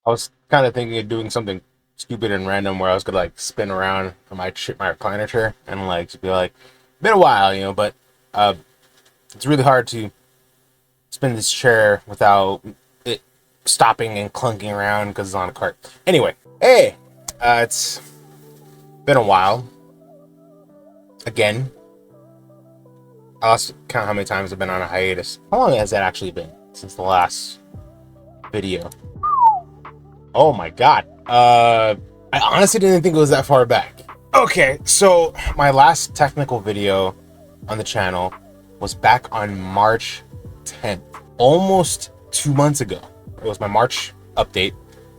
I was kind of thinking of doing something stupid and random where I was gonna like spin around on my recliner chair and like just be like, been a while, but uh, it's really hard to spin this chair without it stopping and clunking around because it's on a cart. Anyway, hey, it's been a while. Again, I lost count how many times I've been on a hiatus. How long has that actually been since the last video? Oh my god. I honestly didn't think it was that far back. Okay, so my last technical video on the channel was back on March 10th, almost 2 months ago. It was my March update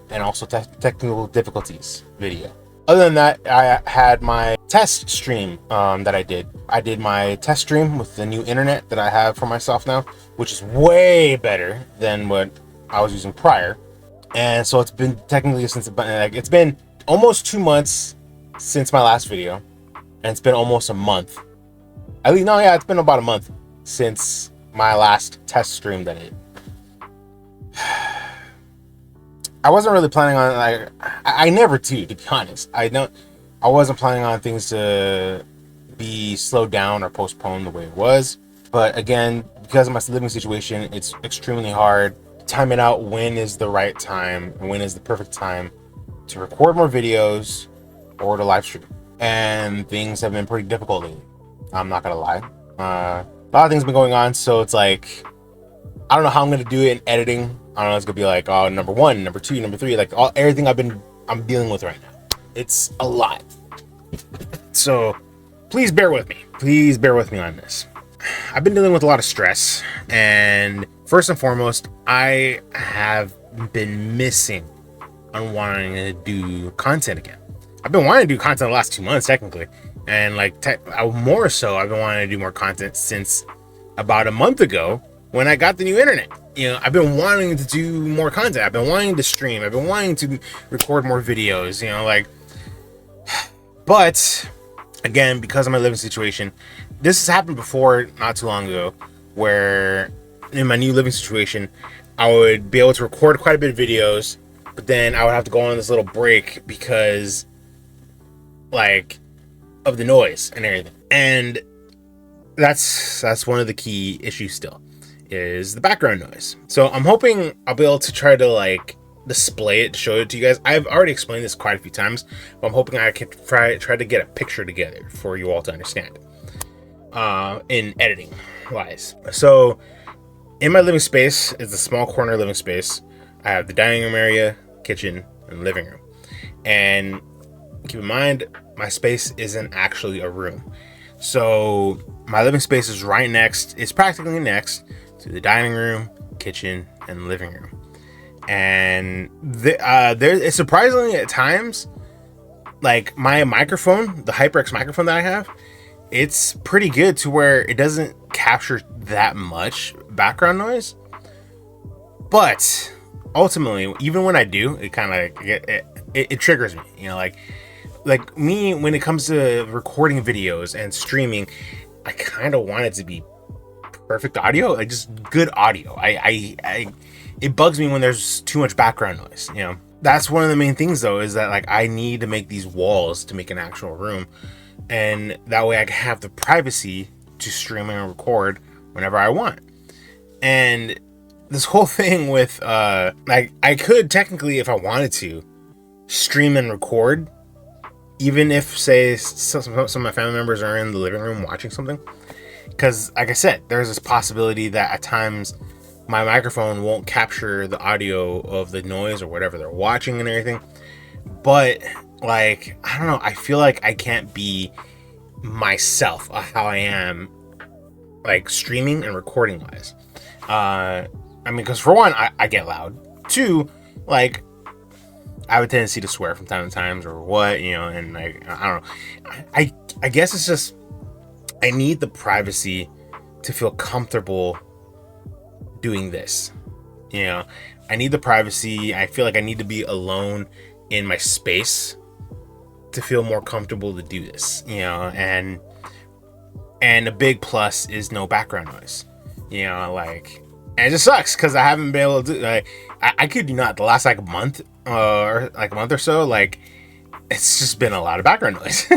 and also technical difficulties video. Other than that, I had my test stream that I did. I did my test stream with the new internet that I have for myself now, which is way better than what I was using prior. And so it's been technically it's been almost 2 months since my last video, and it's been almost a month. At least, no, yeah, it's been about a month since my last test stream that I did. I wasn't really planning on I never do, to be honest. I wasn't planning on things to be slowed down or postponed the way it was. But again, because of my living situation, it's extremely hard timing out when is the right time and when is the perfect time to record more videos or to live stream. And things have been pretty difficult lately. I'm not gonna lie. A lot of things have been going on, so it's like I don't know how I'm gonna do it in editing. I don't know. It's gonna be like number one, number two, number three, like everything I'm dealing with right now. It's a lot. So please bear with me. Please bear with me on this. I've been dealing with a lot of stress, and first and foremost, I have been missing on wanting to do content again. I've been wanting to do content the last 2 months, technically, and more so, I've been wanting to do more content since about a month ago when I got the new internet. I've been wanting to do more content. I've been wanting to stream. I've been wanting to record more videos. But again, because of my living situation, this has happened before not too long ago, where in my new living situation, I would be able to record quite a bit of videos, but then I would have to go on this little break because of the noise and everything. And that's one of the key issues still, is the background noise. So I'm hoping I'll be able to try to display it, to show it to you guys. I've already explained this quite a few times, but I'm hoping I can try to get a picture together for you all to understand in editing wise. So in my living space is a small corner living space. I have the dining room area, kitchen, and living room. And keep in mind, my space isn't actually a room. So my living space is it's practically next to the dining room, kitchen, and living room. And it's surprisingly at times, my microphone, the HyperX microphone that I have, it's pretty good to where it doesn't capture that much background noise. But ultimately, even when I do, it kind of it triggers me. Like me, when it comes to recording videos and streaming, I kind of want it to be perfect audio, just good audio. It bugs me when there's too much background noise. That's one of the main things, though, is that I need to make these walls to make an actual room, and that way I can have the privacy to stream and record whenever I want. And this whole thing with I could technically, if I wanted to, stream and record, even if, say, some of my family members are in the living room watching something. Because, like I said, there's this possibility that at times my microphone won't capture the audio of the noise or whatever they're watching and everything. But, I don't know, I feel like I can't be myself how I am, streaming and recording wise. Because for one, I get loud. Two, I have a tendency to swear from time to time or what, and I don't know. I guess it's just, I need the privacy to feel comfortable doing this. I need the privacy. I feel like I need to be alone in my space to feel more comfortable to do this, and a big plus is no background noise, and it just sucks because I haven't been able to I kid you not, the last like month or like a month or so, like it's just been a lot of background noise.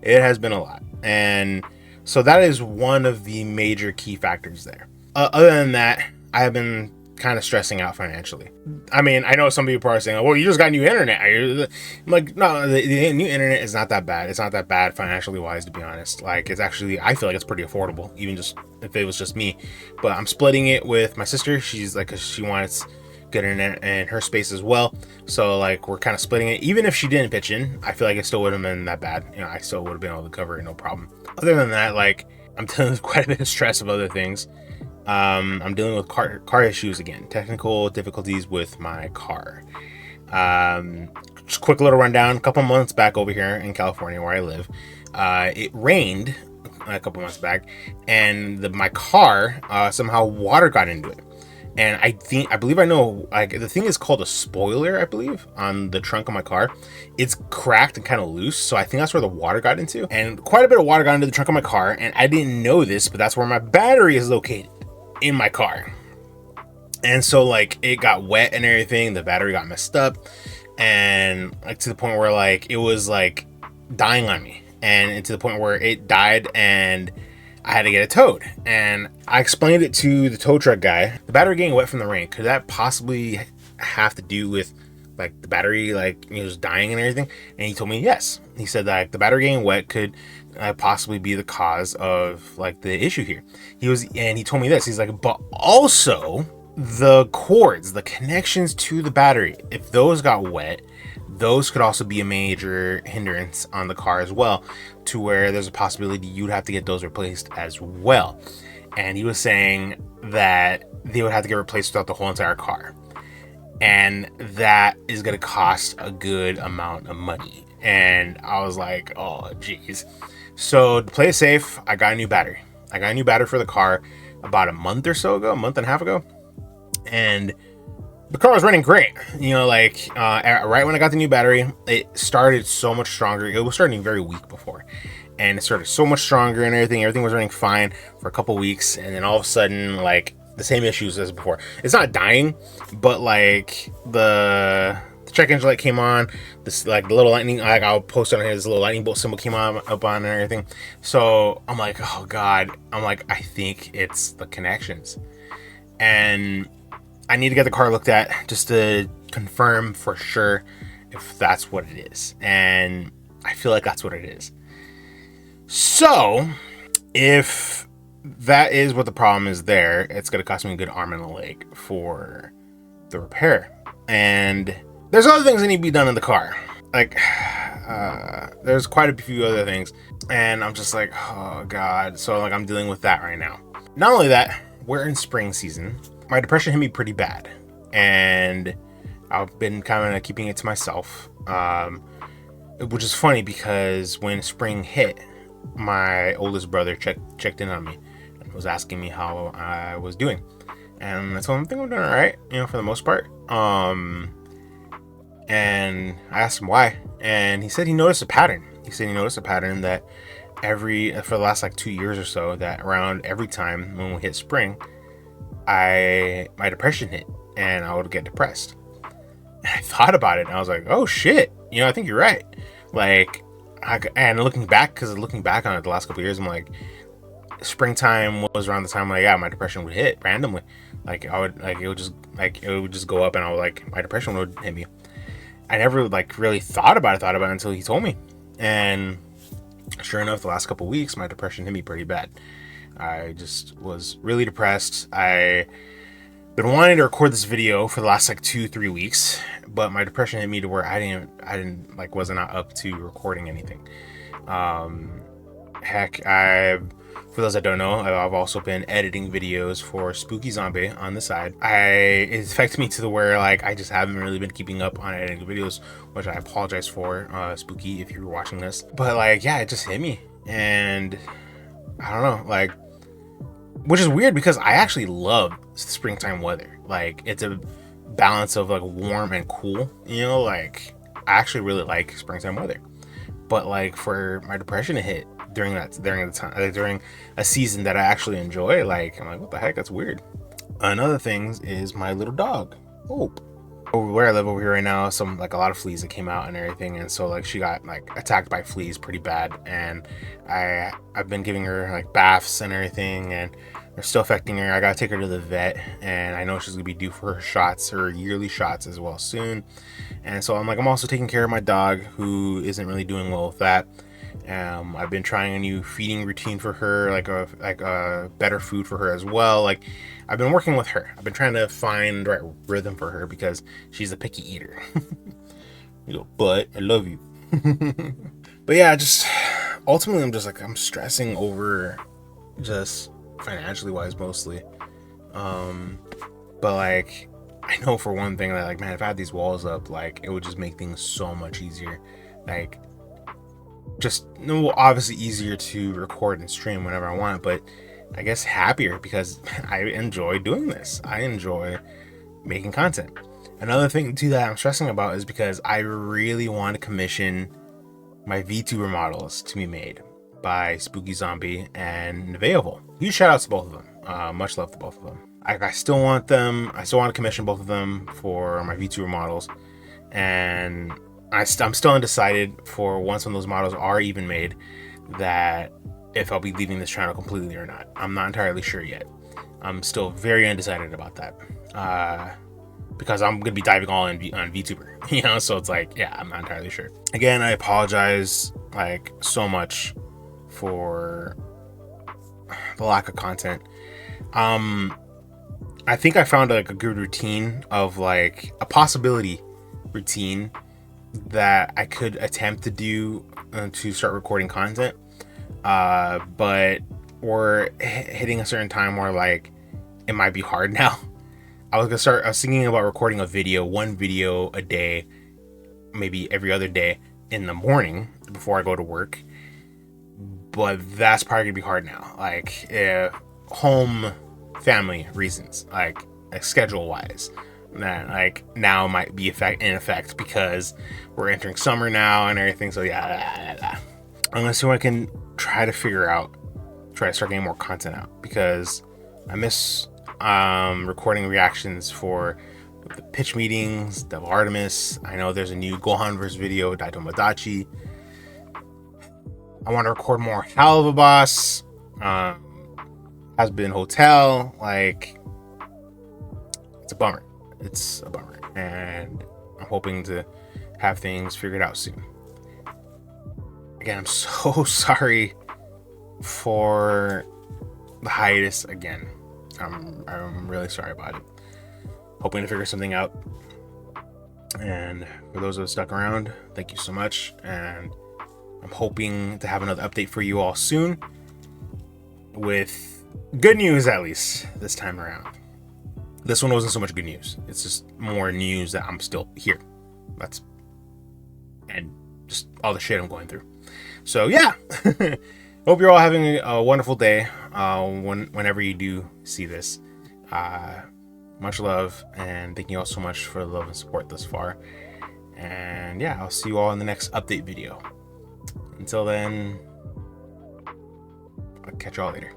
It has been a lot, and so that is one of the major key factors there. Other than that, I have been kind of stressing out financially. I mean, I know some people are saying, well, you just got new internet. I'm like, no, the new internet is not that bad. It's not that bad financially wise, to be honest. Like, it's actually, I feel like it's pretty affordable, even just if it was just me. But I'm splitting it with my sister. She's like, cause she wants good internet in her space as well. So like, we're kind of splitting it. Even if she didn't pitch in, I feel like it still wouldn't have been that bad. You know, I still would have been able to cover it, no problem. Other than that, like, I'm dealing with quite a bit of stress of other things. I'm dealing with car issues again, technical difficulties with my car. Just quick little rundown. A couple months back over here in California where I live, it rained a couple months back, and my car somehow water got into it. And I believe I know, like, the thing is called a spoiler, I believe, on the trunk of my car. It's cracked and kind of loose, so I think that's where the water got into. And quite a bit of water got into the trunk of my car, and I didn't know this, but that's where my battery is located in my car. And so like it got wet and everything, the battery got messed up, and like to the point where like it was like dying on me, and to the point where it died and I had to get it towed. And I explained it to the tow truck guy. The battery getting wet from the rain, could that possibly have to do with like the battery, like, you know, just dying and everything? And he told me yes. He said that like, the battery getting wet could possibly be the cause of like the issue here. And he told me this. He's like, but also the cords, the connections to the battery, if those got wet, those could also be a major hindrance on the car as well, to where there's a possibility you'd have to get those replaced as well. And he was saying that they would have to get replaced throughout the whole entire car, and that is going to cost a good amount of money. And I was like, oh geez. So to play it safe, I got a new battery. For the car about a month or so ago, a month and a half ago, and the car was running great. You know, like right when I got the new battery, it started so much stronger. It was starting very weak before, and it started so much stronger and everything. Everything was running fine for a couple weeks, and then all of a sudden, like, the same issues as before. It's not dying, but like the check engine light came on. This, like, the little lightning, like I'll post it on here, this little lightning bolt symbol came on up on and everything. So I'm like, oh god. I'm like, I think it's the connections, and I need to get the car looked at just to confirm for sure if that's what it is. And I feel like that's what it is. So if that is what the problem is there, it's going to cost me a good arm and a leg for the repair. And there's other things that need to be done in the car. Like, there's quite a few other things. And I'm just like, oh god. So like, I'm dealing with that right now. Not only that, we're in spring season. My depression hit me pretty bad, and I've been kind of keeping it to myself, which is funny because when spring hit, my oldest brother checked in on me and was asking me how I was doing, and I told him I think I'm doing all right, you know, for the most part. And I asked him why, and he said he noticed a pattern. That for the last like 2 years or so, that around every time when we hit spring, my depression hit, and I would get depressed. And I thought about it, and I was like, oh shit, you know, I think you're right. Like, and looking back on it the last couple of years, I'm like, springtime was around the time, like, yeah, my depression would hit randomly. Like, it would just go up, and I would, like, my depression would hit me. I never like really thought about it until he told me. And sure enough, the last couple of weeks, my depression hit me pretty bad. I just was really depressed. I been wanting to record this video for the last like 2-3 weeks, but my depression hit me to where I didn't like, was not up to recording anything. Heck, for those that don't know, I've also been editing videos for Spooky Zombie on the side. It affected me to the where, like, I just haven't really been keeping up on editing videos, which I apologize for, Spooky, if you were watching this. But like, yeah, it just hit me, and I don't know, like, which is weird because I actually love springtime weather. Like, it's a balance of like warm and cool, you know, like, I actually really like springtime weather. But like, for my depression to hit during a season that I actually enjoy, like, I'm like, what the heck, that's weird. another thing is my little dog, Hope. Over where I live over here right now, some like a lot of fleas that came out and everything, and so like she got like attacked by fleas pretty bad, and I've been giving her like baths and everything, and they're still affecting her. I gotta take her to the vet, and I know she's gonna be due for her shots, her yearly shots as well soon. And so I'm also taking care of my dog, who isn't really doing well with that. I've been trying a new feeding routine for her, like a better food for her as well. Like I've been working with her. I've been trying to find the right rhythm for her because she's a picky eater. But I love you. But yeah, just ultimately I'm stressing over just financially wise mostly. But like I know for one thing that like, man, if I had these walls up, like it would just make things so much easier. Like just obviously easier to record and stream whenever I want, but I guess happier because I enjoy doing this. I enjoy making content. Another thing too that I'm stressing about is because I really want to commission my Vtuber models to be made by Spooky Zombie and Nevailable. Huge shout outs to both of them. Much love to both of them. I still want them. I still want to commission both of them for my Vtuber models, and I'm still undecided for once when those models are even made that if I'll be leaving this channel completely or not. I'm not entirely sure yet. I'm still very undecided about that because I'm gonna be diving all in on Vtuber, you know. So it's like, yeah, I'm not entirely sure. Again, I apologize like so much for the lack of content. I think I found like a good routine of like a possibility routine that I could attempt to do to start recording content, but we're hitting a certain time where like it might be hard now. I was thinking about recording one video a day, maybe every other day in the morning before I go to work, but that's probably gonna be hard now, like home family reasons, like schedule wise, that like now might be in effect because we're entering summer now and everything. So yeah, I'm gonna see what I can try to start getting more content out, because I miss recording reactions for the pitch meetings, Devil Artemis. I know there's a new Gohan verse video, Daitomodachi. I want to record more Hell of a Boss, Has Been Hotel. Like, it's a bummer. It's a bummer, and I'm hoping to have things figured out soon. Again, I'm so sorry for the hiatus again. I'm really sorry about it. Hoping to figure something out. And for those that stuck around, thank you so much. And I'm hoping to have another update for you all soon, with good news, at least this time around. This one wasn't so much good news. It's just more news that I'm still here. And just all the shit I'm going through. So yeah, hope you're all having a wonderful day whenever you do see this. Much love, and thank you all so much for the love and support thus far. And yeah, I'll see you all in the next update video. Until then, I'll catch y'all later.